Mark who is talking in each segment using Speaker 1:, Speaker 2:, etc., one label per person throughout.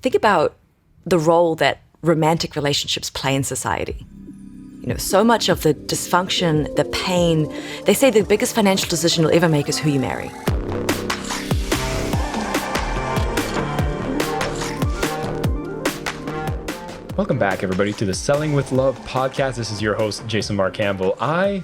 Speaker 1: think about the role that romantic relationships play in society. So much of the dysfunction, the pain, they say the biggest financial decision you'll ever make is who you marry.
Speaker 2: Welcome back, everybody, to the Selling with Love podcast. This is your host, Jason Marc Campbell. I'm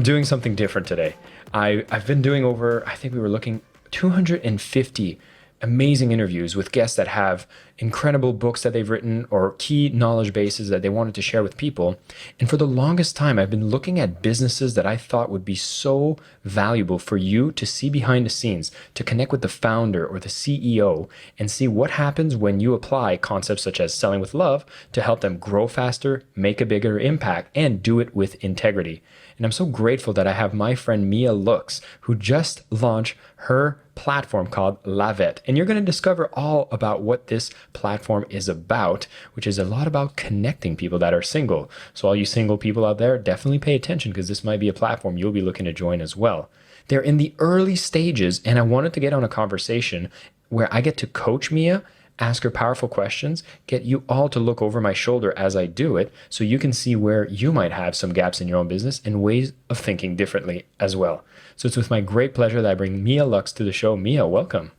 Speaker 2: doing something different today. I've been doing over, I think we were looking 250 amazing interviews with guests that have incredible books that they've written or key knowledge bases that they wanted to share with people. And for the longest time, I've been looking at businesses that I thought would be so valuable for you to see behind the scenes, to connect with the founder or the CEO and see what happens when you apply concepts such as selling with love to help them grow faster, make a bigger impact, and do it with integrity. And I'm so grateful that I have my friend Mia Lux, who just launched her platform called La Vette. And you're going to discover all about what this platform is about, which is a lot about connecting people that are single. So all you single people out there, definitely pay attention because this might be a platform you'll be looking to join as well. They're in the early stages, and I wanted to get on a conversation where I get to coach Mia, ask her powerful questions, get you all to look over my shoulder as I do it so you can see where you might have some gaps in your own business and ways of thinking differently as well. So it's with my great pleasure that I bring Mia Lux to the show. Mia, welcome.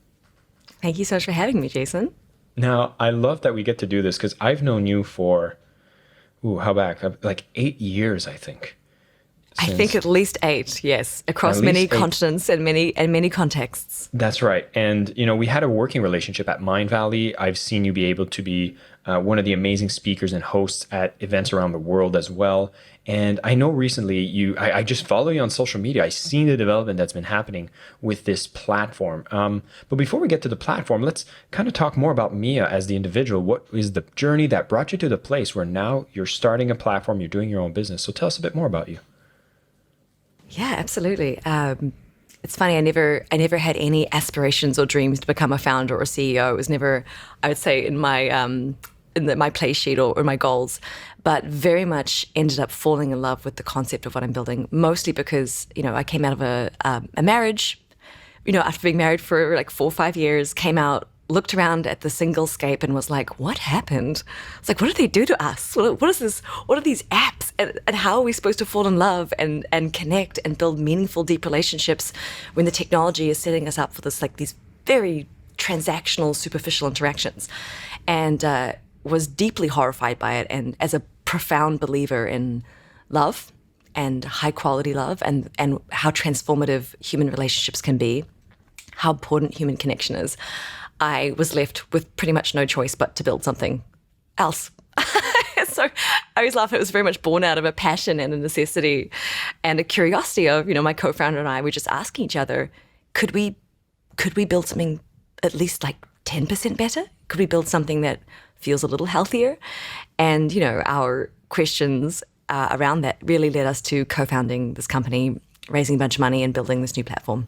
Speaker 1: Thank you so much for having me, Jason.
Speaker 2: Now, I love that we get to do this because I've known you for, like 8 years, I think.
Speaker 1: I think at least 8, yes, across many continents and many contexts.
Speaker 2: That's right. And, we had a working relationship at Mindvalley. I've seen you be able to be one of the amazing speakers and hosts at events around the world as well. And I know recently I just follow you on social media. I've seen the development that's been happening with this platform. But before we get to the platform, let's kind of talk more about Mia as the individual. What is the journey that brought you to the place where now you're starting a platform, you're doing your own business? So tell us a bit more about you.
Speaker 1: Yeah, absolutely. It's funny. I never had any aspirations or dreams to become a founder or CEO. It was never, I would say, in my my play sheet or my goals, but very much ended up falling in love with the concept of what I'm building. Mostly because I came out of a marriage. After being married for like 4 or 5 years, came out, looked around at the singlescape and was like, what happened? It's like, what did they do to us? What is this? What are these apps? And how are we supposed to fall in love and connect and build meaningful, deep relationships when the technology is setting us up for these very transactional, superficial interactions? And was deeply horrified by it. And as a profound believer in love and high quality love and how transformative human relationships can be, how important human connection is, I was left with pretty much no choice but to build something else. So I always laugh. It was very much born out of a passion and a necessity and a curiosity of, my co-founder and I were just asking each other, could we build something at least like 10% better? Could we build something that feels a little healthier? And, our questions around that really led us to co-founding this company, raising a bunch of money and building this new platform.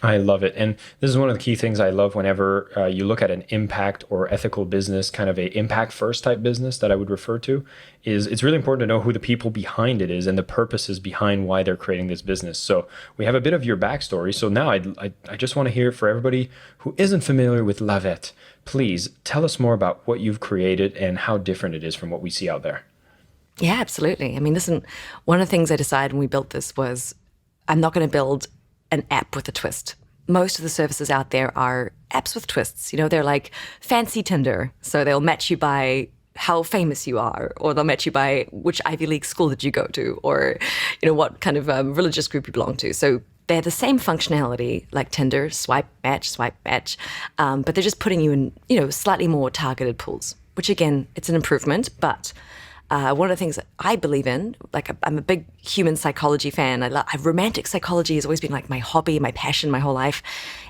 Speaker 2: I love it. And this is one of the key things I love whenever you look at an impact or ethical business, kind of a impact first type business that I would refer to, is it's really important to know who the people behind it is and the purposes behind why they're creating this business. So we have a bit of your backstory. So now I just want to hear for everybody who isn't familiar with La Vette, please tell us more about what you've created and how different it is from what we see out there.
Speaker 1: Yeah, absolutely. I mean, listen, one of the things I decided when we built this was I'm not going to build an app with a twist. Most of the services out there are apps with twists. They're like fancy Tinder. So they'll match you by how famous you are, or they'll match you by which Ivy League school did you go to, or, what kind of religious group you belong to. So they're the same functionality like Tinder, swipe, match, but they're just putting you in, slightly more targeted pools, which again, it's an improvement, but one of the things that I believe in, like I'm a big human psychology fan. Romantic psychology has always been like my hobby, my passion, my whole life.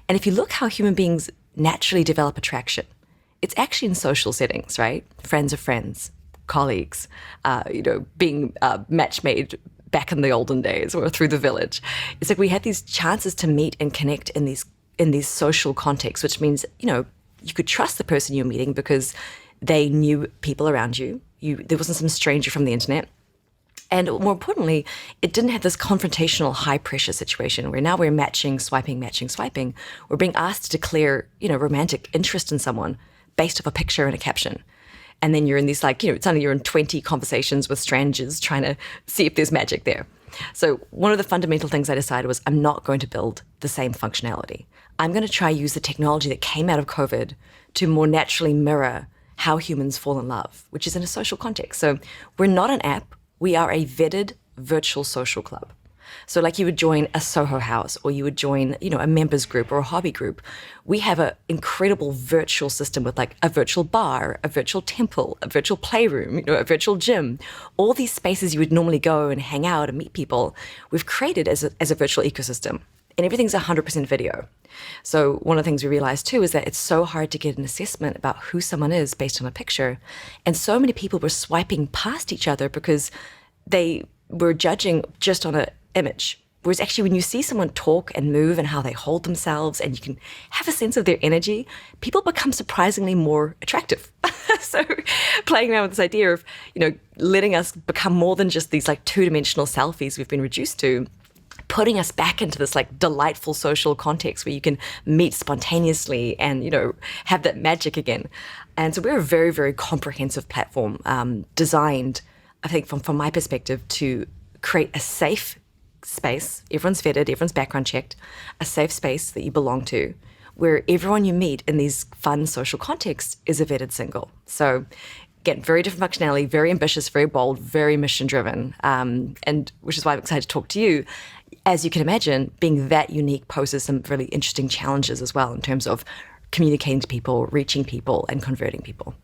Speaker 1: And if you look how human beings naturally develop attraction, it's actually in social settings, right? Friends of friends, colleagues, being match made back in the olden days or through the village. It's like we had these chances to meet and connect in these social contexts, which means, you could trust the person you're meeting because they knew people around you. There wasn't some stranger from the internet. And more importantly, it didn't have this confrontational high-pressure situation where now we're swiping. We're being asked to declare, romantic interest in someone based off a picture and a caption. And then you're in these suddenly you're in 20 conversations with strangers trying to see if there's magic there. So one of the fundamental things I decided was I'm not going to build the same functionality. I'm going to try use the technology that came out of COVID to more naturally mirror how humans fall in love, which is in a social context. So we're not an app. We are a vetted virtual social club. So like you would join a Soho house or you would join, a members group or a hobby group. We have an incredible virtual system with like a virtual bar, a virtual temple, a virtual playroom, a virtual gym, all these spaces you would normally go and hang out and meet people. We've created as a virtual ecosystem, and everything's 100% video. So one of the things we realized too is that it's so hard to get an assessment about who someone is based on a picture. And so many people were swiping past each other because they were judging just on an image. Whereas actually when you see someone talk and move and how they hold themselves and you can have a sense of their energy, people become surprisingly more attractive. So playing around with this idea of, letting us become more than just these like two-dimensional selfies we've been reduced to, putting us back into this like delightful social context where you can meet spontaneously and, have that magic again. And so we're a very, very comprehensive platform designed, I think from my perspective, to create a safe space. Everyone's vetted, everyone's background checked, a safe space that you belong to, where everyone you meet in these fun social contexts is a vetted single. So again, very different functionality, very ambitious, very bold, very mission driven. And which is why I'm excited to talk to you. As you can imagine, being that unique poses some really interesting challenges as well in terms of communicating to people, reaching people, and converting people.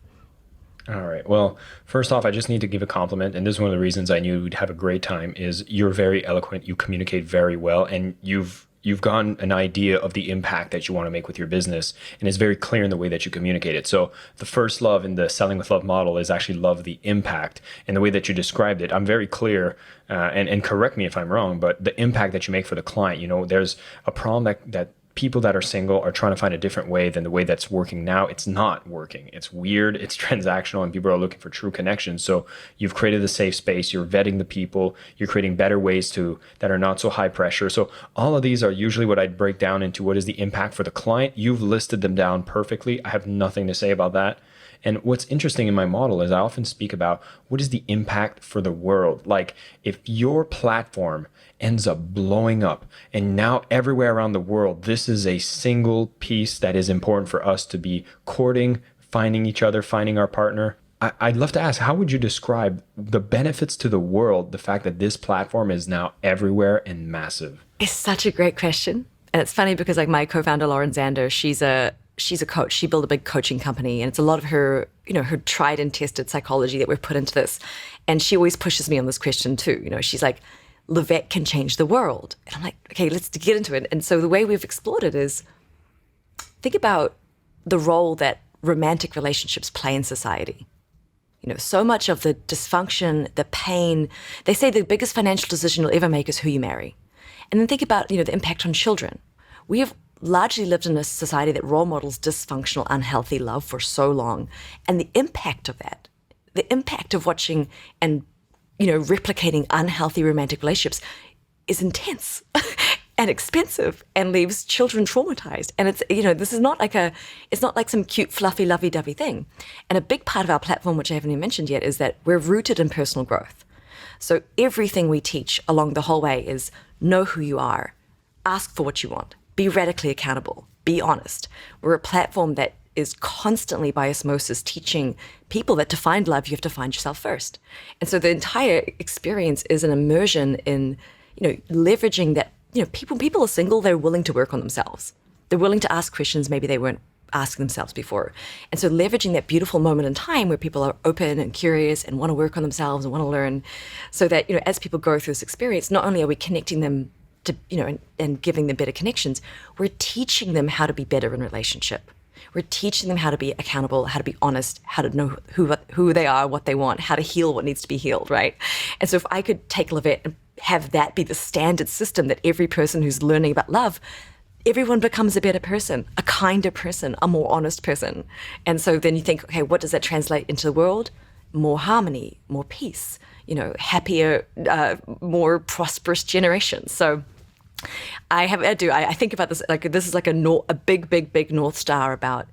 Speaker 2: All right. Well, first off, I just need to give a compliment. And this is one of the reasons I knew we'd have a great time is you're very eloquent. You communicate very well. And you've gotten an idea of the impact that you want to make with your business. And it's very clear in the way that you communicate it. So the first love in the Selling with Love model is actually love the impact. And the way that you described it, I'm very clear, and correct me if I'm wrong, but the impact that you make for the client, there's a problem that people that are single are trying to find a different way than the way that's working now. It's not working. It's weird. It's transactional, and people are looking for true connections. So you've created a safe space. You're vetting the people. You're creating better ways that are not so high pressure. So all of these are usually what I'd break down into what is the impact for the client. You've listed them down perfectly. I have nothing to say about that. And what's interesting in my model is I often speak about what is the impact for the world. Like if your platform ends up blowing up and now everywhere around the world, this is a single piece that is important for us to be courting, finding each other, finding our partner. I'd love to ask, how would you describe the benefits to the world, the fact that this platform is now everywhere and massive?
Speaker 1: It's such a great question. And it's funny because like my co-founder, Lauren Zander, she's a coach. She built a big coaching company, and it's a lot of her, her tried and tested psychology that we've put into this. And she always pushes me on this question too. She's like, La Vette can change the world. And I'm like, okay, let's get into it. And so the way we've explored it is think about the role that romantic relationships play in society. So much of the dysfunction, the pain, they say the biggest financial decision you'll ever make is who you marry. And then think about, the impact on children. We have largely lived in a society that role models dysfunctional, unhealthy love for so long. And the impact of that, the impact of watching and, replicating unhealthy romantic relationships is intense and expensive and leaves children traumatized. And it's, this is it's not like some cute, fluffy, lovey-dovey thing. And a big part of our platform, which I haven't even mentioned yet, is that we're rooted in personal growth. So everything we teach along the whole way is know who you are, ask for what you want, be radically accountable, be honest. We're a platform that is constantly by osmosis teaching people that to find love, you have to find yourself first. And so the entire experience is an immersion in, leveraging that, people are single, they're willing to work on themselves. They're willing to ask questions maybe they weren't asking themselves before. And so leveraging that beautiful moment in time where people are open and curious and want to work on themselves and want to learn, so that, as people go through this experience, not only are we connecting them to, and giving them better connections, we're teaching them how to be better in relationship. We're teaching them how to be accountable, how to be honest, how to know who they are, what they want, how to heal what needs to be healed, right? And so if I could take La Vette and have that be the standard system that every person who's learning about love, everyone becomes a better person, a kinder person, a more honest person. And so then you think, okay, what does that translate into the world? More harmony, more peace, happier, more prosperous generations. So I think about this, like this is like a big North Star about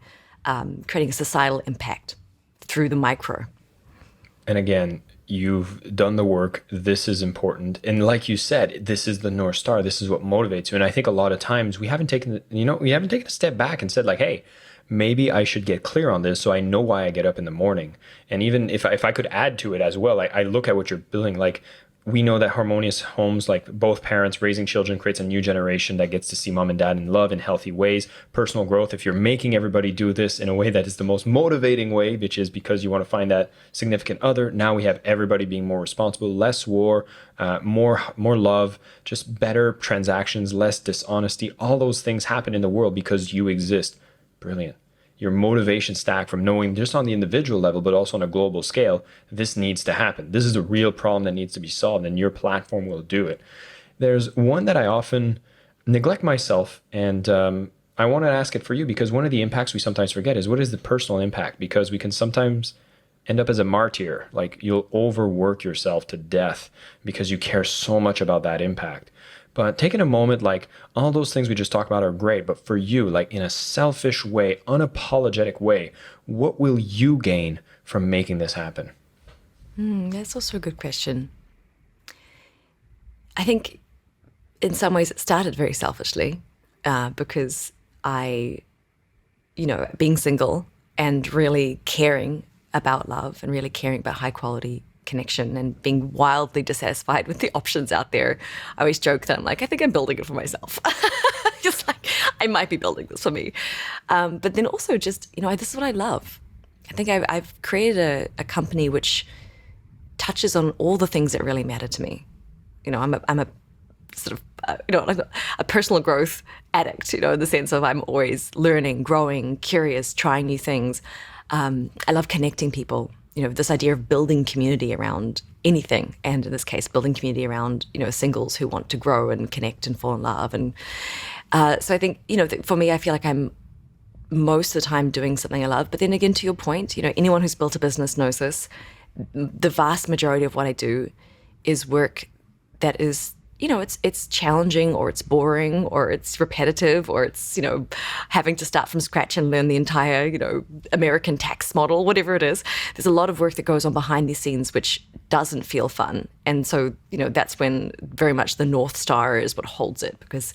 Speaker 1: creating a societal impact through the micro.
Speaker 2: And again, you've done the work. This is important. And like you said, this is the North Star. This is what motivates you. And I think a lot of times we haven't taken a step back and said like, hey, maybe I should get clear on this so I know why I get up in the morning. And even if I could add to it as well, I look at what you're building, like we know that harmonious homes, like both parents raising children, creates a new generation that gets to see mom and dad in love in healthy ways, personal growth. If you're making everybody do this in a way that is the most motivating way, which is because you want to find that significant other, now we have everybody being more responsible, less war, more love, just better transactions, less dishonesty. All those things happen in the world because you exist. Brilliant. Your motivation stack from knowing just on the individual level, but also on a global scale, this needs to happen. This is a real problem that needs to be solved, and your platform will do it. There's one that I often neglect myself, and I want to ask it for you because one of the impacts we sometimes forget is what is the personal impact? Because we can sometimes end up as a martyr, like you'll overwork yourself to death because you care so much about that impact. But taking a moment, like all those things we just talked about are great, but for you, like in a selfish way, unapologetic way, what will you gain from making this happen?
Speaker 1: That's also a good question. I think in some ways it started very selfishly because being single and really caring about love and really caring about high quality connection and being wildly dissatisfied with the options out there. I always joke that I'm like, I think I'm building it for myself. Just like, I might be building this for me. But then also just, this is what I love. I think I've created a company which touches on all the things that really matter to me. I'm a sort of, like a personal growth addict, in the sense of I'm always learning, growing, curious, trying new things. I love connecting people. This idea of building community around anything, and in this case, building community around, singles who want to grow and connect and fall in love. And so I think, for me, I feel like I'm most of the time doing something I love. But then again, to your point, anyone who's built a business knows this. The vast majority of what I do is work that is, it's challenging, or it's boring, or it's repetitive, or it's, having to start from scratch and learn the entire, American tax model, whatever it is. There's a lot of work that goes on behind the scenes, which doesn't feel fun. And so, that's when very much the North Star is what holds it, because,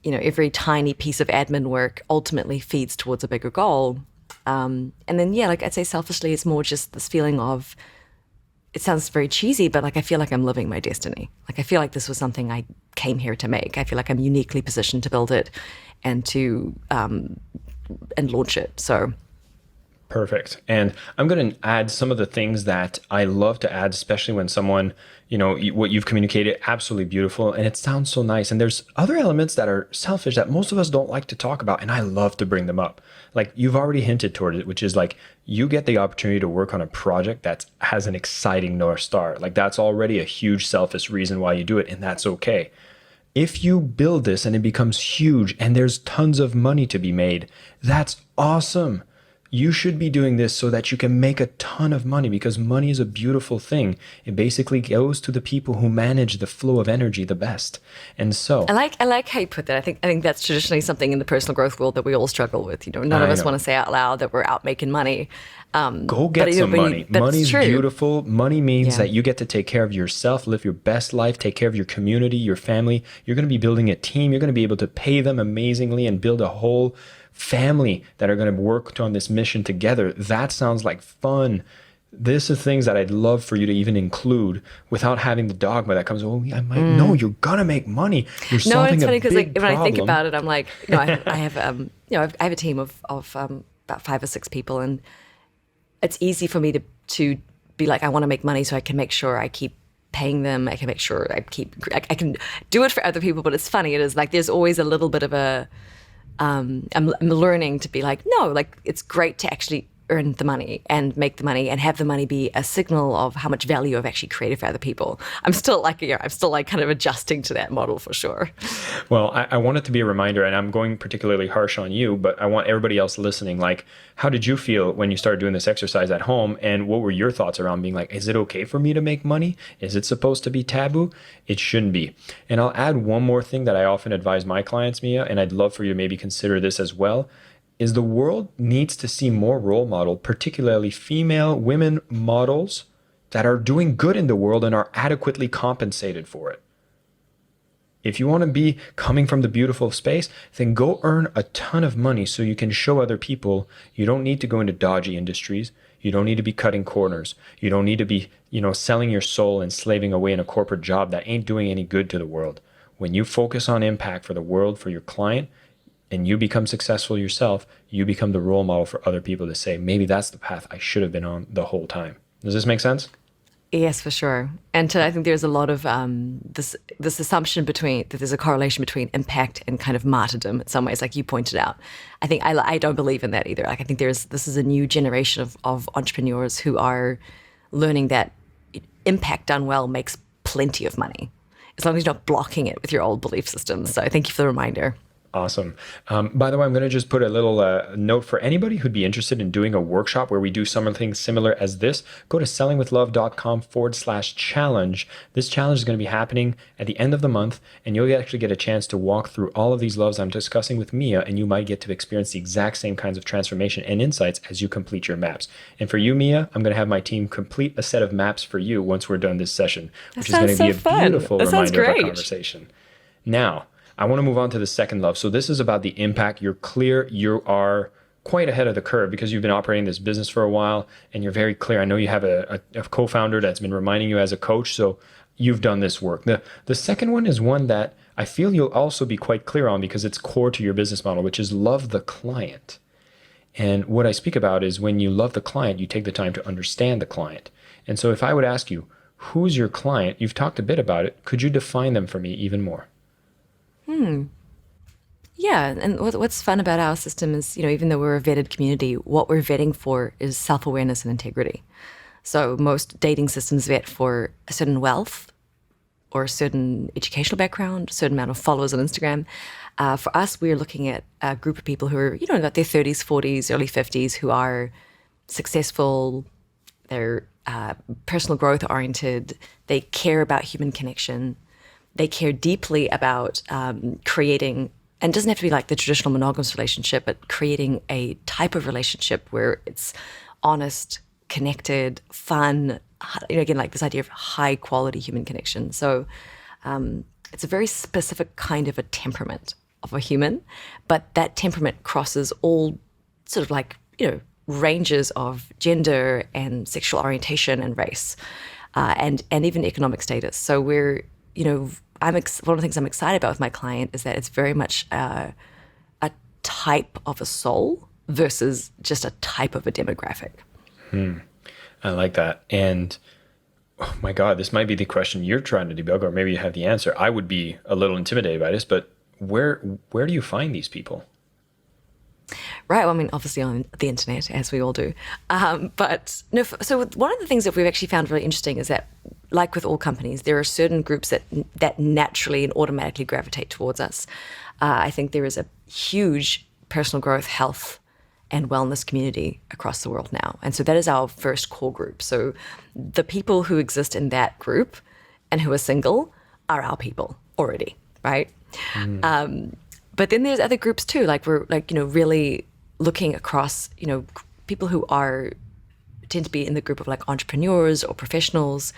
Speaker 1: every tiny piece of admin work ultimately feeds towards a bigger goal. And then, like I'd say selfishly, it's more just this feeling of, it sounds very cheesy, but like I feel like I'm living my destiny. Like I feel like this was something I came here to make. I feel like I'm uniquely positioned to build it and to and launch it. So
Speaker 2: perfect. And I'm going to add some of the things that I love to add, especially when someone, what you've communicated, absolutely beautiful. And it sounds so nice. And there's other elements that are selfish that most of us don't like to talk about. And I love to bring them up. Like you've already hinted toward it, which is like you get the opportunity to work on a project that has an exciting North Star. Like that's already a huge selfish reason why you do it. And that's okay. If you build this and it becomes huge and there's tons of money to be made, that's awesome. You should be doing this so that you can make a ton of money, because money is a beautiful thing. It basically goes to the people who manage the flow of energy the best. And so
Speaker 1: I like how you put that. I think that's traditionally something in the personal growth world that we all struggle with. None of us want to say out loud that we're out making money.
Speaker 2: Go get some money. Money's beautiful. Money means that you get to take care of yourself, live your best life, take care of your community, your family. You're going to be building a team. You're going to be able to pay them amazingly and build a whole family that are going to work on this mission together. That sounds like fun. This is things that I'd love for you to even include without having the dogma that comes, oh, I might know you're gonna make money. You're solving
Speaker 1: it's funny because
Speaker 2: big
Speaker 1: when I think about it, I'm like, I have I have a team of about 5 or 6 people, and it's easy for me to be like, I want to make money so I can make sure I keep paying them. I can make sure I can do it for other people. But it's funny. It is like there's always a little bit of a I'm learning to be like, no, like it's great to actually earn the money and make the money and have the money be a signal of how much value I've actually created for other people. I'm still like kind of adjusting to that model for sure.
Speaker 2: Well, I want it to be a reminder, and I'm going particularly harsh on you, but I want everybody else listening, like, how did you feel when you started doing this exercise at home? And what were your thoughts around being like, is it okay for me to make money? Is it supposed to be taboo? It shouldn't be. And I'll add one more thing that I often advise my clients, Mia, and I'd love for you to maybe consider this as well. is the world needs to see more role model, particularly female women models that are doing good in the world and are adequately compensated for it. If you want to be coming from the beautiful space, then go earn a ton of money so you can show other people you don't need to go into dodgy industries. You don't need to be cutting corners. You don't need to be, selling your soul and slaving away in a corporate job that ain't doing any good to the world. When you focus on impact for the world, for your client, and you become successful yourself, you become the role model for other people to say, maybe that's the path I should have been on the whole time. Does this make sense?
Speaker 1: Yes, for sure. And I think there's a lot of this assumption that there's a correlation between impact and kind of martyrdom in some ways, like you pointed out. I think I don't believe in that either. Like I think this is a new generation of entrepreneurs who are learning that impact done well makes plenty of money, as long as you're not blocking it with your old belief systems. So thank you for the reminder.
Speaker 2: Awesome. By the way, I'm going to just put a little note for anybody who'd be interested in doing a workshop where we do something similar as this. Go to sellingwithlove.com/challenge. This challenge is going to be happening at the end of the month, and you'll actually get a chance to walk through all of these loves I'm discussing with Mia, and you might get to experience the exact same kinds of transformation and insights as you complete your maps. And for you, Mia, I'm going to have my team complete a set of maps for you once we're done this session, which is going to be a beautiful reminder of our conversation. Now, I want to move on to the second love. So this is about the impact. You're clear. You are quite ahead of the curve because you've been operating this business for a while and you're very clear. I know you have a co-founder that's been reminding you as a coach. So you've done this work. The second one is one that I feel you'll also be quite clear on because it's core to your business model, which is love the client. And what I speak about is when you love the client, you take the time to understand the client. And so if I would ask you, who's your client? You've talked a bit about it. Could you define them for me even more?
Speaker 1: Yeah, and what's fun about our system is, even though we're a vetted community, what we're vetting for is self-awareness and integrity. So most dating systems vet for a certain wealth or a certain educational background, a certain amount of followers on Instagram. For us, we're looking at a group of people who are, about their 30s, 40s, early 50s, who are successful, they're personal growth oriented, they care about human connection. They care deeply about creating, and it doesn't have to be like the traditional monogamous relationship, but creating a type of relationship where it's honest, connected, fun, again, like this idea of high quality human connection. So it's a very specific kind of a temperament of a human, but that temperament crosses all sort of like, ranges of gender and sexual orientation and race and even economic status. So we're, one of the things I'm excited about with my client is that it's very much a type of a soul versus just a type of a demographic.
Speaker 2: I like that. And oh my God, this might be the question you're trying to debug, or maybe you have the answer. I would be a little intimidated by this, but where do you find these people?
Speaker 1: Right. Well, I mean, obviously on the internet, as we all do. But no. So one of the things that we've actually found really interesting is that, like with all companies, there are certain groups that naturally and automatically gravitate towards us. I think there is a huge personal growth, health, and wellness community across the world now, and so that is our first core group. So the people who exist in that group and who are single are our people already, right? But then there's other groups too, like we're really looking across, people who tend to be in the group of like entrepreneurs or professionals.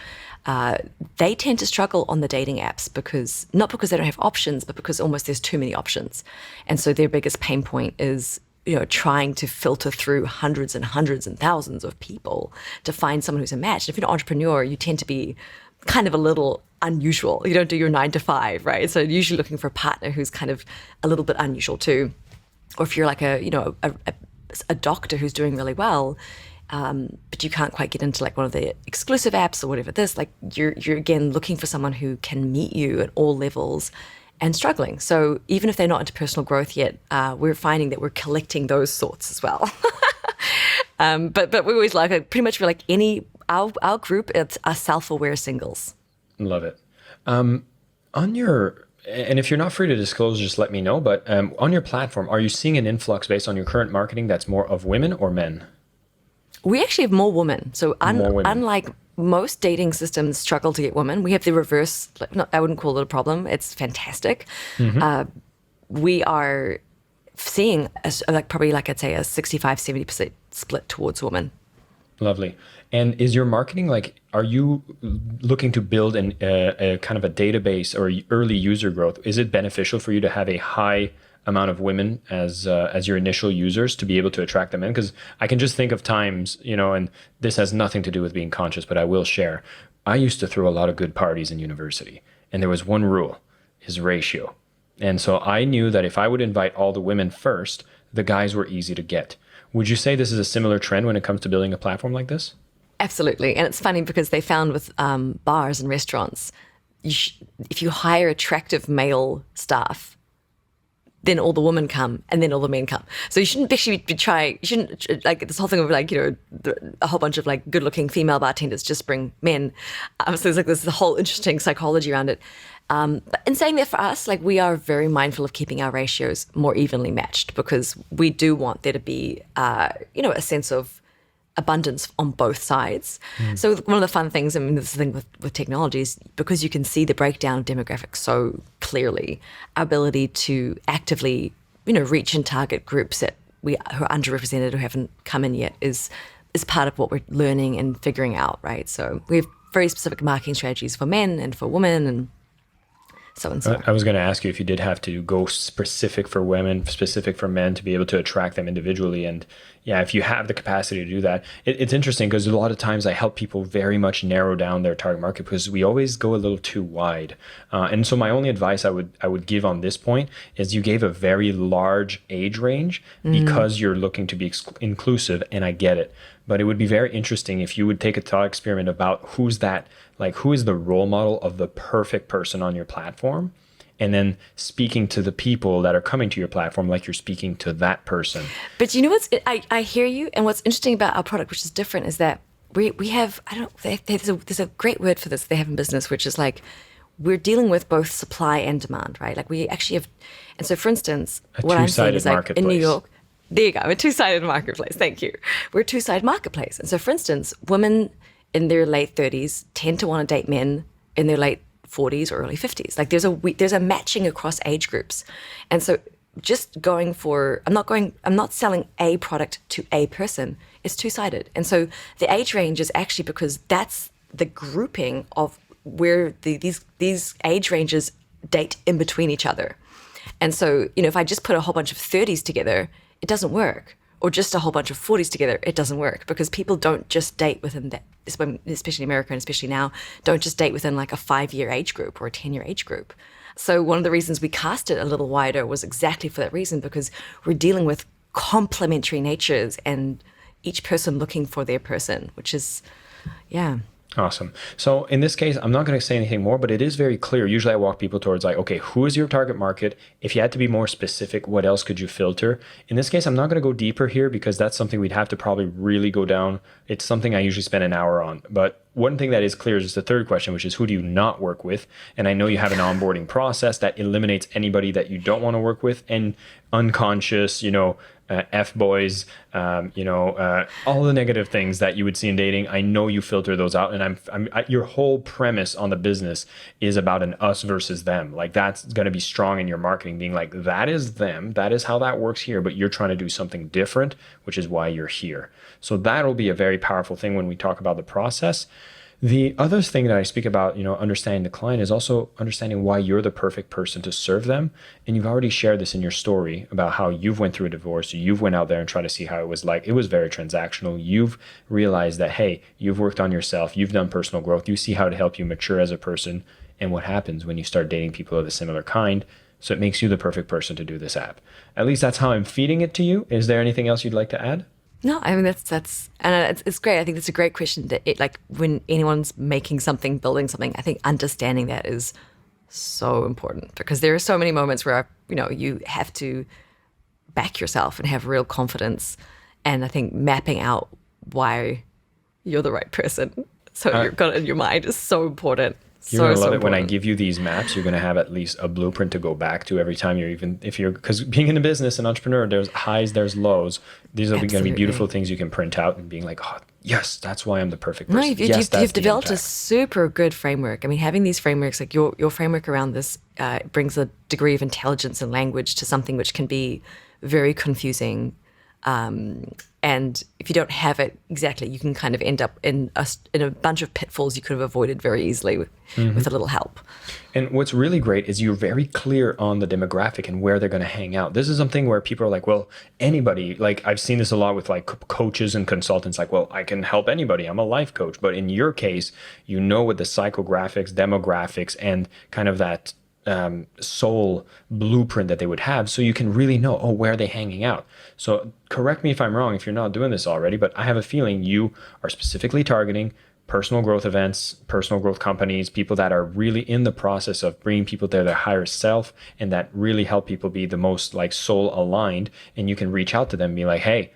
Speaker 1: They tend to struggle on the dating apps not because they don't have options, but because almost there's too many options. And so their biggest pain point is, trying to filter through hundreds and hundreds and thousands of people to find someone who's a match. If you're an entrepreneur, you tend to be kind of a little unusual. You don't do your 9 to 5, right? So usually looking for a partner who's kind of a little bit unusual too. Or if you're like a doctor who's doing really well, but you can't quite get into like one of the exclusive apps or whatever you're again looking for someone who can meet you at all levels and struggling. So even if they're not into personal growth yet, we're finding that we're collecting those sorts as well. But we always pretty much feel like our group, it's our self-aware singles.
Speaker 2: Love it. And if you're not free to disclose, just let me know. But on your platform, are you seeing an influx based on your current marketing that's more of women or men?
Speaker 1: We actually have more women. So unlike most dating systems struggle to get women, we have the reverse. I wouldn't call it a problem. It's fantastic. Mm-hmm. We are seeing like probably like I'd say a 65-70% split towards women.
Speaker 2: Lovely. And is your marketing like, are you looking to build a kind of a database or early user growth? Is it beneficial for you to have a high amount of women as your initial users to be able to attract them in? Because I can just think of times, and this has nothing to do with being conscious, but I will share. I used to throw a lot of good parties in university, and there was one rule, is ratio. And so I knew that if I would invite all the women first, the guys were easy to get. Would you say this is a similar trend when it comes to building a platform like this?
Speaker 1: Absolutely. And it's funny because they found with bars and restaurants, if you hire attractive male staff, then all the women come and then all the men come. So you shouldn't actually you shouldn't like this whole thing of like, a whole bunch of like good looking female bartenders just bring men. So there's like this whole interesting psychology around it. But in saying that, for us, like, we are very mindful of keeping our ratios more evenly matched because we do want there to be, a sense of abundance on both sides. So one of the fun things, I mean, this is the thing with technology is because you can see the breakdown of demographics so clearly, our ability to actively, reach and target groups that who are underrepresented, who haven't come in yet is part of what we're learning and figuring out, right? So we have very specific marketing strategies for men and for women and so and so.
Speaker 2: I was going to ask you if you did have to go specific for women, specific for men to be able to attract them individually. And yeah, if you have the capacity to do that, it's interesting because a lot of times I help people very much narrow down their target market because we always go a little too wide. And so my only advice I would give on this point is you gave a very large age range because you're looking to be inclusive, and I get it. But it would be very interesting if you would take a thought experiment about who is the role model of the perfect person on your platform, and then speaking to the people that are coming to your platform like you're speaking to that person.
Speaker 1: But you know what's, I hear you, and what's interesting about our product, which is different, is that we have, there's a great word for this they have in business, which is like, we're dealing with both supply and demand, right? Like we actually have, and so for instance, what I'm saying is like in New York, there you go, a two-sided marketplace. Thank you. We're a two-sided marketplace. And so, for instance, women in their late 30s tend to want to date men in their late 40s or early 50s. Like there's a matching across age groups. And so just going for, I'm not selling a product to a person. It's two-sided. And so the age range is actually because that's the grouping of where these age ranges date in between each other. And so, if I just put a whole bunch of 30s together, it doesn't work. Or just a whole bunch of 40s together, it doesn't work because people don't just date within that, especially in America and especially now, don't just date within like a 5-year age group or a 10-year age group. So one of the reasons we cast it a little wider was exactly for that reason, because we're dealing with complementary natures and each person looking for their person, which is, yeah.
Speaker 2: Awesome. So in this case, I'm not going to say anything more, but it is very clear. Usually I walk people towards like, okay, who is your target market? If you had to be more specific, what else could you filter? In this case, I'm not going to go deeper here because that's something we'd have to probably really go down. It's something I usually spend an hour on. But one thing that is clear is the third question, which is who do you not work with? And I know you have an onboarding process that eliminates anybody that you don't want to work with and unconscious, F-boys, all the negative things that you would see in dating. I know you filter those out, and your whole premise on the business is about an us versus them. Like that's going to be strong in your marketing, being like, that is them, that is how that works here, but you're trying to do something different, which is why you're here. So that'll be a very powerful thing when we talk about the process. The other thing that I speak about, understanding the client is also understanding why you're the perfect person to serve them. And you've already shared this in your story about how you've went through a divorce. You've went out there and tried to see how it was like. It was very transactional. You've realized that, hey, you've worked on yourself. You've done personal growth. You see how to help you mature as a person and what happens when you start dating people of a similar kind. So it makes you the perfect person to do this app. At least that's how I'm feeding it to you. Is there anything else you'd like to add?
Speaker 1: No, I mean that's and it's great. I think it's a great question that like when anyone's making something, building something, I think understanding that is so important because there are so many moments where you have to back yourself and have real confidence, and I think mapping out why you're the right person, so you've got it in your mind, is so important.
Speaker 2: You're going to love it when I give you these maps. You're going to have at least a blueprint to go back to every time because being in a business, an entrepreneur, there's highs, there's lows. These are going to be beautiful things you can print out and being like, oh, yes, that's why I'm the perfect person.
Speaker 1: No, you've developed a super good framework. I mean, having these frameworks, like your framework around this brings a degree of intelligence and language to something which can be very confusing. And if you don't have it exactly, you can kind of end up in a bunch of pitfalls you could have avoided very easily with a little help.
Speaker 2: And what's really great is you're very clear on the demographic and where they're going to hang out. This is something where people are like, well, anybody, like I've seen this a lot with like coaches and consultants, like, well, I can help anybody. I'm a life coach. But in your case, you know what the psychographics, demographics, and kind of that soul blueprint that they would have, so you can really know, where are they hanging out. So correct me if I'm wrong if you're not doing this already, but I have a feeling you are specifically targeting personal growth events, personal growth companies, people that are really in the process of bringing people to their higher self and that really help people be the most like soul aligned. And you can reach out to them and be like, hey,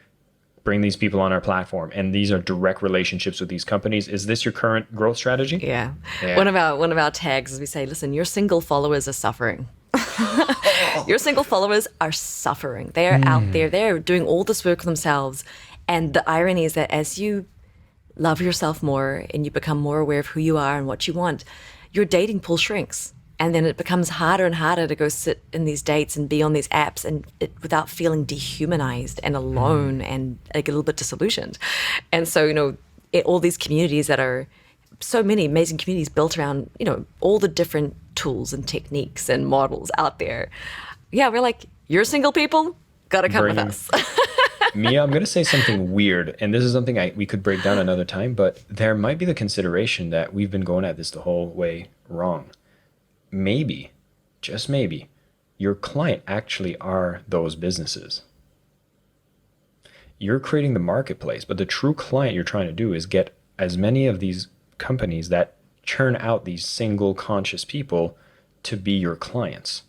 Speaker 2: bring these people on our platform, and these are direct relationships with these companies. Is this your current growth strategy?
Speaker 1: Yeah. One of our tags is we say, listen, your single followers are suffering. Your single followers are suffering. They are out there. They're doing all this work themselves. And the irony is that as you love yourself more and you become more aware of who you are and what you want, your dating pool shrinks. And then it becomes harder and harder to go sit in these dates and be on these apps and without feeling dehumanized and alone and like a little bit disillusioned. And so, all these communities that are so many amazing communities built around, all the different tools and techniques and models out there. Yeah, we're like, you're single people, gotta come with us.
Speaker 2: Mia, I'm going to say something weird, and this is something we could break down another time, but there might be the consideration that we've been going at this the whole way wrong. Maybe, just maybe, your client actually are those businesses. You're creating the marketplace, but the true client you're trying to do is get as many of these companies that churn out these single conscious people to be your clients.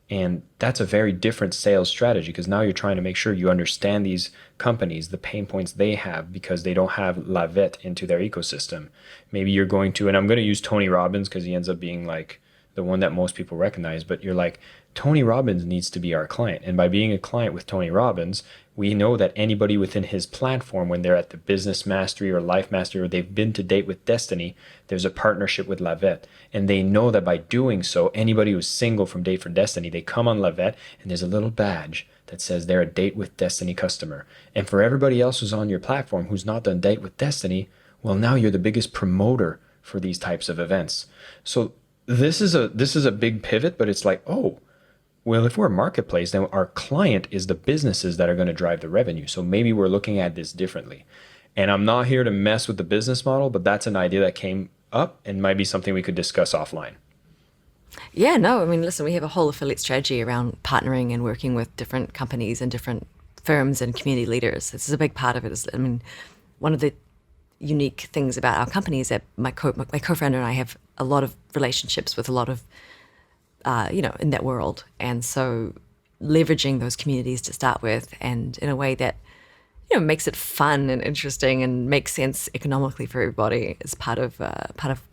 Speaker 2: And that's a very different sales strategy, because now you're trying to make sure you understand these companies, the pain points they have because they don't have La Vette into their ecosystem. Maybe you're going to, and I'm going to use Tony Robbins because he ends up being like the one that most people recognize, but you're like, Tony Robbins needs to be our client. And by being a client with Tony Robbins, we know that anybody within his platform, when they're at the business mastery or life mastery, or they've been to Date with Destiny, there's a partnership with La Vette. And they know that by doing so, anybody who's single from Date for Destiny, they come on La Vette and there's a little badge that says they're a Date with Destiny customer. And for everybody else who's on your platform who's not done Date with Destiny, well, now you're the biggest promoter for these types of events. So this is a big pivot, but it's like, well, if we're a marketplace, then our client is the businesses that are going to drive the revenue. So maybe we're looking at this differently. And I'm not here to mess with the business model, but that's an idea that came up and might be something we could discuss offline.
Speaker 1: Yeah, no, I mean, listen, we have a whole affiliate strategy around partnering and working with different companies and different firms and community leaders. This is a big part of it. One of the unique things about our company is that my co-founder and I have a lot of relationships with a lot of in that world. And so leveraging those communities to start with, and in a way that, makes it fun and interesting and makes sense economically for everybody, is part of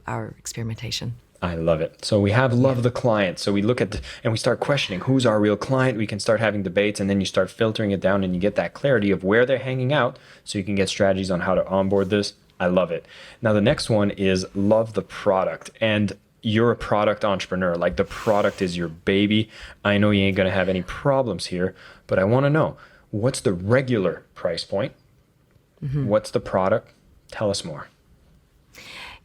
Speaker 1: our experimentation.
Speaker 2: I love it. So we have love the client. So we look at and we start questioning who's our real client. We can start having debates, and then you start filtering it down and you get that clarity of where they're hanging out, so you can get strategies on how to onboard this. I love it. Now the next one is love the product. And you're a product entrepreneur. Like, the product is your baby. I know you ain't going to have any problems here, but I want to know, what's the regular price point? Mm-hmm. What's the product? Tell us more.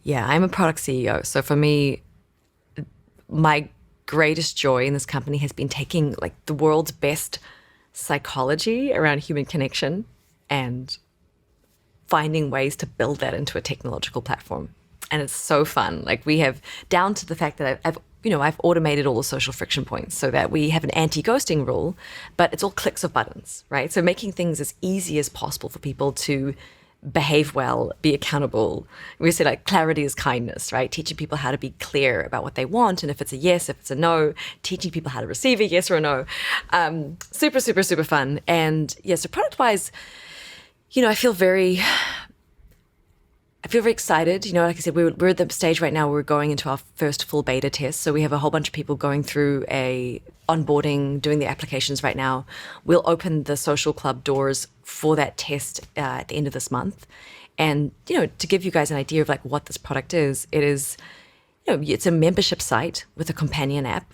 Speaker 1: Yeah, I'm a product CEO. So for me, my greatest joy in this company has been taking like the world's best psychology around human connection and finding ways to build that into a technological platform. And it's so fun. Like, we have, down to the fact that I've automated all the social friction points so that we have an anti-ghosting rule, but it's all clicks of buttons, right? So making things as easy as possible for people to behave well, be accountable. We say like clarity is kindness, right? Teaching people how to be clear about what they want, and if it's a yes, if it's a no, teaching people how to receive a yes or a no. Super, super, super fun. And yeah, so product-wise, I feel very excited. Like I said, we're at the stage right now where we're going into our first full beta test. So we have a whole bunch of people going through a onboarding, doing the applications right now. We'll open the social club doors for that test at the end of this month. And, to give you guys an idea of like what this product is, it is, it's a membership site with a companion app.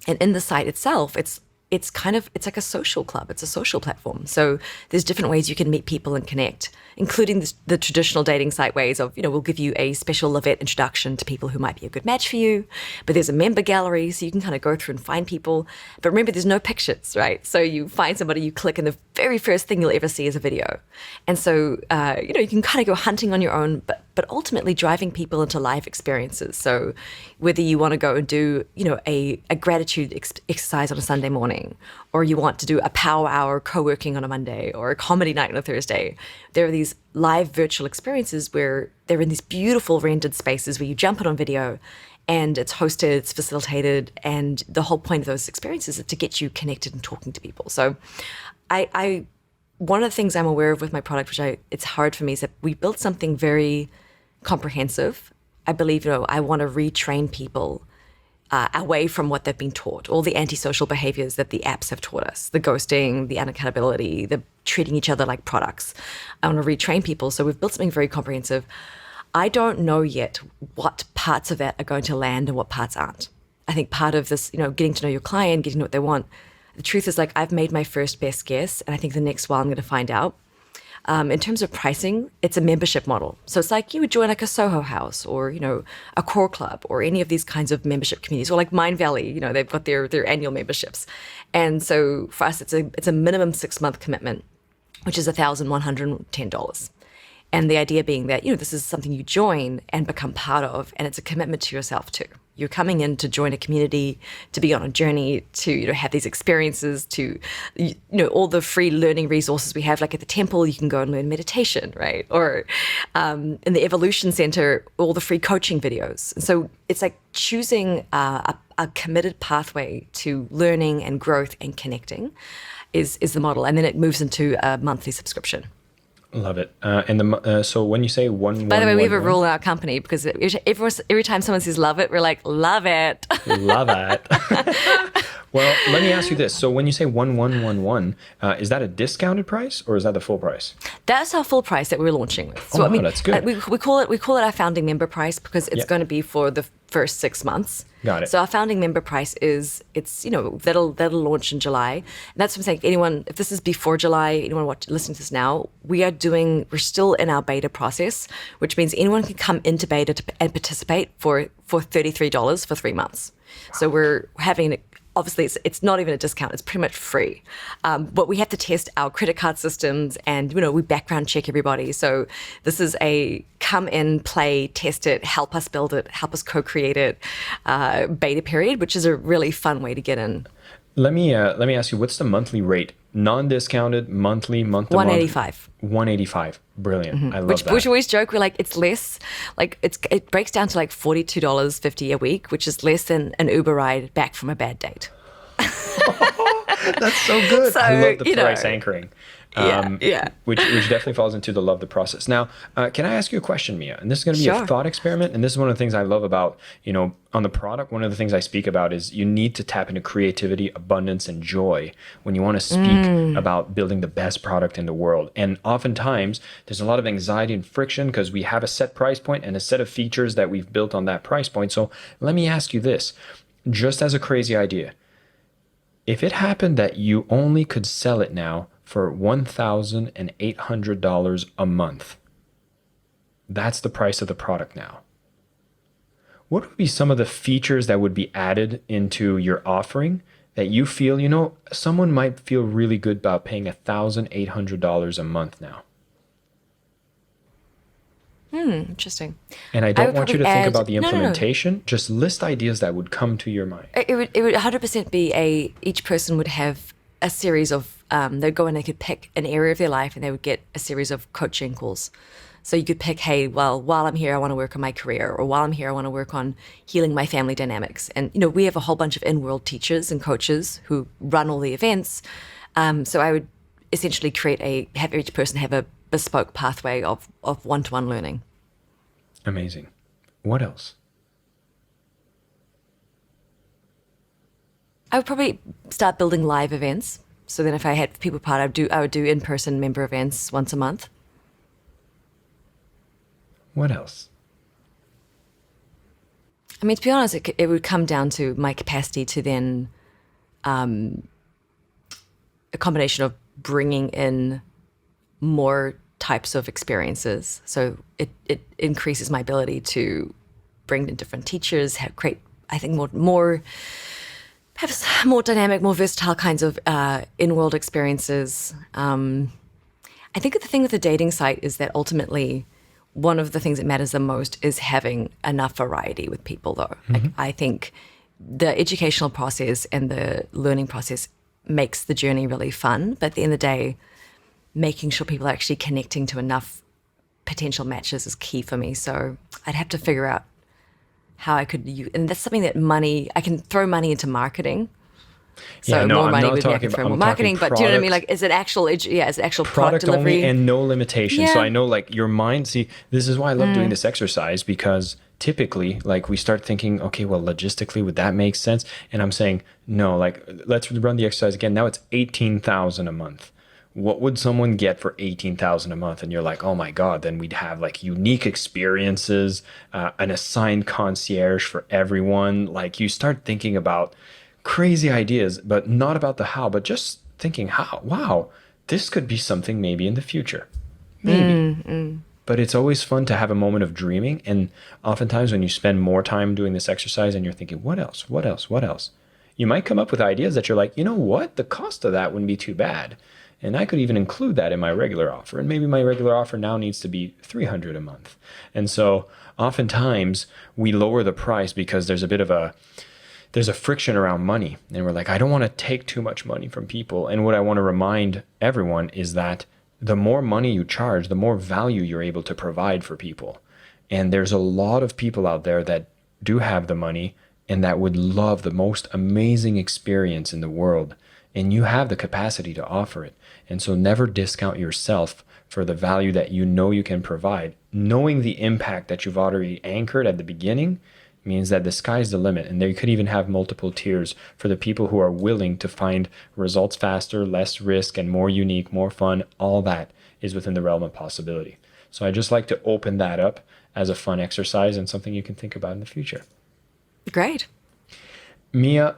Speaker 1: And in the site itself, it's it's like a social club. It's a social platform. So there's different ways you can meet people and connect, including the traditional dating site ways of, we'll give you a special La Vette introduction to people who might be a good match for you. But there's a member gallery, so you can kind of go through and find people. But remember, there's no pictures, right? So you find somebody, you click, and the very first thing you'll ever see is a video. And so, you can kind of go hunting on your own, but ultimately driving people into live experiences. So whether you want to go and do, a gratitude exercise on a Sunday morning, or you want to do a power hour co-working on a Monday, or a comedy night on a Thursday, there are these live virtual experiences where they're in these beautiful rendered spaces where you jump in on video and it's hosted, it's facilitated, and the whole point of those experiences is to get you connected and talking to people. So I one of the things I'm aware of with my product, which it's hard for me, is that we built something very comprehensive. I believe, I want to retrain people away from what they've been taught, all the antisocial behaviors that the apps have taught us, the ghosting, the unaccountability, the treating each other like products. I want to retrain people. So we've built something very comprehensive. I don't know yet what parts of that are going to land and what parts aren't. I think part of this, getting to know your client, getting to know what they want. The truth is, I've made my first best guess, and I think the next while I'm going to find out. In terms of pricing, it's a membership model. So it's like you would join a Soho House or, a core club or any of these kinds of membership communities, or like Mindvalley, they've got their annual memberships. And so for us, it's a minimum 6-month commitment, which is $1,110. And the idea being that, this is something you join and become part of, and it's a commitment to yourself too. You're coming in to join a community, to be on a journey, to have these experiences, to all the free learning resources we have. Like at the temple, you can go and learn meditation, right? Or in the Evolution Center, all the free coaching videos. And so it's like choosing a committed pathway to learning and growth and connecting is the model, and then it moves into a monthly subscription.
Speaker 2: Love it. So when you say one,
Speaker 1: by the way, we have a rule in our company because every time someone says "love it," we're like, "Love it."
Speaker 2: Love it. Well, let me ask you this. So when you say 1111, is that a discounted price or is that the full price?
Speaker 1: That's our full price that we're launching with. So
Speaker 2: that's good.
Speaker 1: We call it our founding member price because it's going to be for the first 6 months.
Speaker 2: Got it.
Speaker 1: So our founding member price that'll launch in July. And that's what I'm saying. If this is before July, anyone listening to this now, we're still in our beta process, which means anyone can come into beta and participate for $33 for 3 months. Wow. So we're having obviously it's not even a discount, it's pretty much free. But we have to test our credit card systems and, we background check everybody. So this is a come in, play, test it, help us build it, help us co-create it beta period, which is a really fun way to get in.
Speaker 2: Let me ask you, what's the monthly rate? Non-discounted, monthly, month to month?
Speaker 1: $185.
Speaker 2: $185. Brilliant. Mm-hmm. I love that.
Speaker 1: Which we always joke, we're like, it's less, it breaks down to like $42.50 a week, which is less than an Uber ride back from a bad date.
Speaker 2: That's so good. So, I love the price anchoring.
Speaker 1: Yeah.
Speaker 2: Which definitely falls into the love the process. Now, can I ask you a question, Mia? And this is going to be a thought experiment. And this is one of the things I love about, on the product. One of the things I speak about is you need to tap into creativity, abundance, and joy when you want to speak about building the best product in the world. And oftentimes, there's a lot of anxiety and friction because we have a set price point and a set of features that we've built on that price point. So let me ask you this, just as a crazy idea. If it happened that you only could sell it now for $1,800 a month, that's the price of the product now. What would be some of the features that would be added into your offering that you feel, someone might feel really good about paying $1,800 a month now?
Speaker 1: Interesting.
Speaker 2: And I don't want you to think about the implementation. No. Just list ideas that would come to your mind.
Speaker 1: It would 100% be each person would have a series of, they'd go and they could pick an area of their life and they would get a series of coaching calls. So you could pick, hey, well, while I'm here, I want to work on my career, or while I'm here, I want to work on healing my family dynamics. And, we have a whole bunch of in-world teachers and coaches who run all the events. So I would essentially have each person have a bespoke pathway of one-to-one learning.
Speaker 2: Amazing. What else?
Speaker 1: I would probably start building live events. So then if I had people part, I would do in-person member events once a month.
Speaker 2: What else?
Speaker 1: I mean, to be honest, it would come down to my capacity to then a combination of bringing in more types of experiences. So it increases my ability to bring in different teachers, create, I think, perhaps more dynamic, more versatile kinds of in-world experiences. I think the thing with the dating site is that ultimately one of the things that matters the most is having enough variety with people, though. Like, I think the educational process and the learning process makes the journey really fun. But at the end of the day, making sure people are actually connecting to enough potential matches is key for me. So I'd have to figure out how I could use, and that's something that I can throw money into marketing. So
Speaker 2: Yeah, no,
Speaker 1: more
Speaker 2: I'm
Speaker 1: money
Speaker 2: not
Speaker 1: would be I
Speaker 2: talking
Speaker 1: can throw
Speaker 2: about-
Speaker 1: more
Speaker 2: I'm
Speaker 1: marketing,
Speaker 2: talking
Speaker 1: but do you know what I mean?
Speaker 2: product-
Speaker 1: Like, is it actual, is it actual product
Speaker 2: product
Speaker 1: delivery?
Speaker 2: only and no limitation. So
Speaker 1: Yeah.
Speaker 2: I know like your mind, see, this is why I love doing this exercise, because typically like we start thinking, okay, well, logistically, would that make sense? And I'm saying, no, like let's run the exercise again. Now it's 18,000 a month. What would someone get for 18,000 a month? And you're like, oh my God, then we'd have like unique experiences, an assigned concierge for everyone. Like you start thinking about crazy ideas, but not about the how, but just thinking how, wow, this could be something maybe in the future. Maybe. But it's always fun to have a moment of dreaming. And oftentimes when you spend more time doing this exercise and you're thinking, what else, what else, what else? You might come up with ideas that you're like, you know what? The cost of that wouldn't be too bad. And I could even include that in my regular offer. And maybe my regular offer now needs to be $300 a month. And so oftentimes we lower the price because there's a friction around money. And we're like, I don't want to take too much money from people. And what I want to remind everyone is that the more money you charge, the more value you're able to provide for people. And there's a lot of people out there that do have the money and that would love the most amazing experience in the world. And you have the capacity to offer it. And so never discount yourself for the value that you know you can provide. Knowing the impact that you've already anchored at the beginning means that the sky's the limit. And you could even have multiple tiers for the people who are willing to find results faster, less risk, and more unique, more fun. All that is within the realm of possibility. So I just like to open that up as a fun exercise and something you can think about in the future.
Speaker 1: Great.
Speaker 2: Mia,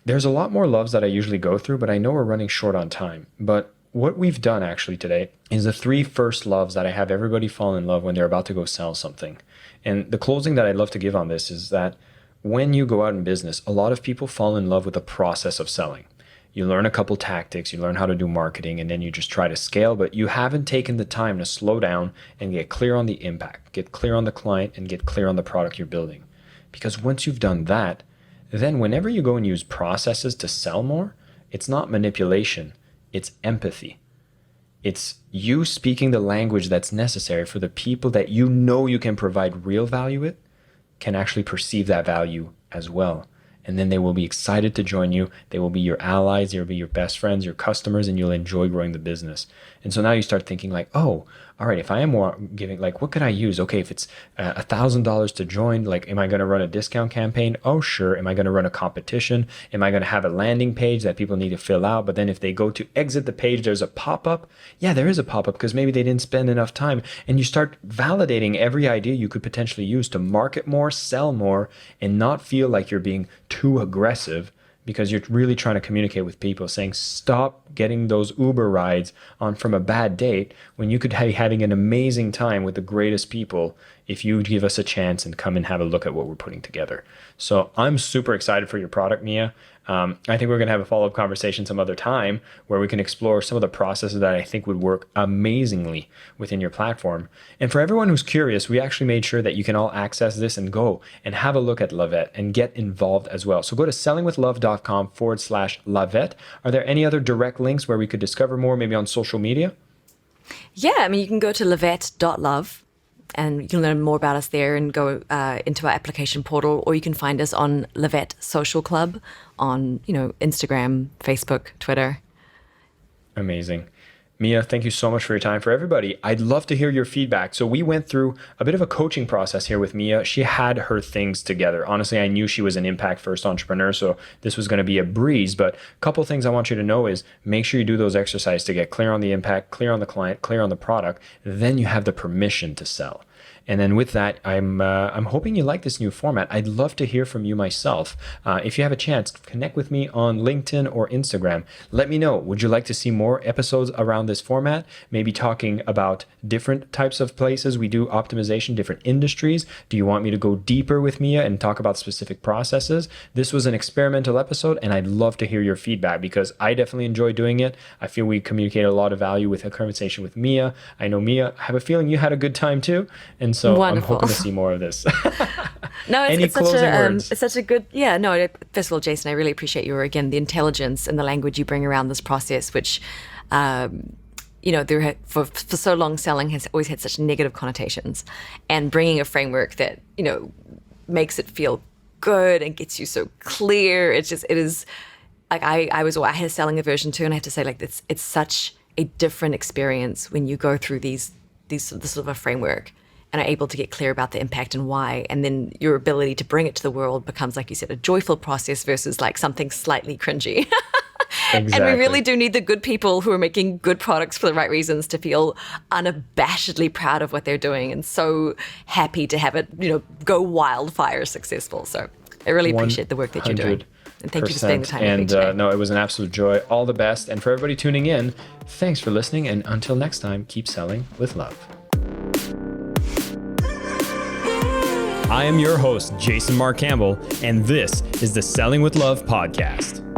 Speaker 2: there's a lot more loves that I usually go through, but I know we're running short on time. But what we've done actually today is the 3 first loves that I have everybody fall in love when they're about to go sell something. And the closing that I'd love to give on this is that when you go out in business, a lot of people fall in love with the process of selling. You learn a couple tactics, you learn how to do marketing, and then you just try to scale, but you haven't taken the time to slow down and get clear on the impact, get clear on the client, and get clear on the product you're building. Because once you've done that, then whenever you go and use processes to sell more, it's not manipulation, it's empathy. It's you speaking the language that's necessary for the people that you know you can provide real value with, can actually perceive that value as well. And then they will be excited to join you. They will be your allies, they'll be your best friends, your customers, and you'll enjoy growing the business. And so now you start thinking like, oh, all right, if I am more giving, like, what could I use? Okay, if it's $1,000 to join, like, am I going to run a discount campaign? Oh, sure. Am I going to run a competition? Am I going to have a landing page that people need to fill out? But then if they go to exit the page, there's a pop-up. Yeah, there is a pop-up because maybe they didn't spend enough time. And you start validating every idea you could potentially use to market more, sell more, and not feel like you're being too aggressive, because you're really trying to communicate with people saying, stop getting those Uber rides on from a bad date when you could be having an amazing time with the greatest people if you give us a chance and come and have a look at what we're putting together. So I'm super excited for your product, Mia. I think we're going to have a follow-up conversation some other time where we can explore some of the processes that I think would work amazingly within your platform. And for everyone who's curious, we actually made sure that you can all access this and go and have a look at La Vette and get involved as well. So go to sellingwithlove.com/La Vette. Are there any other direct links where we could discover more, maybe on social media?
Speaker 1: Yeah, I mean, you can go to lavette.love and you can learn more about us there and go into our application portal, or you can find us on Vette Social Club on, Instagram, Facebook, Twitter.
Speaker 2: Amazing. Mia, thank you so much for your time. For everybody, I'd love to hear your feedback. So we went through a bit of a coaching process here with Mia. She had her things together. Honestly, I knew she was an impact first entrepreneur, so this was going to be a breeze. But a couple things I want you to know is make sure you do those exercises to get clear on the impact, clear on the client, clear on the product. Then you have the permission to sell. And then with that, I'm hoping you like this new format. I'd love to hear from you myself. If you have a chance, connect with me on LinkedIn or Instagram. Let me know. Would you like to see more episodes around this format? Maybe talking about different types of places we do optimization, different industries. Do you want me to go deeper with Mia and talk about specific processes? This was an experimental episode, and I'd love to hear your feedback because I definitely enjoy doing it. I feel we communicate a lot of value with a conversation with Mia. I know, Mia, I have a feeling you had a good time too. And so
Speaker 1: Wonderful.
Speaker 2: I'm hoping to see more of this.
Speaker 1: No,
Speaker 2: Any closing words?
Speaker 1: It's such a good, yeah, no, first of all, Jason, I really appreciate the intelligence and the language you bring around this process, which, for so long selling has always had such negative connotations, and bringing a framework that, makes it feel good and gets you so clear. It is like, I had a selling aversion too, and I have to say, like, it's such a different experience when you go through this sort of a framework and are able to get clear about the impact and why, and then your ability to bring it to the world becomes, like you said, a joyful process versus like something slightly cringy.
Speaker 2: Exactly.
Speaker 1: And we really do need the good people who are making good products for the right reasons to feel unabashedly proud of what they're doing and so happy to have it, go wildfire successful. So I really appreciate the work that you're doing. And thank you for spending the time with me today.
Speaker 2: No, it was an absolute joy. All the best. And for everybody tuning in, thanks for listening. And until next time, keep selling with love. I am your host, Jason Marc Campbell, and this is the Selling with Love podcast.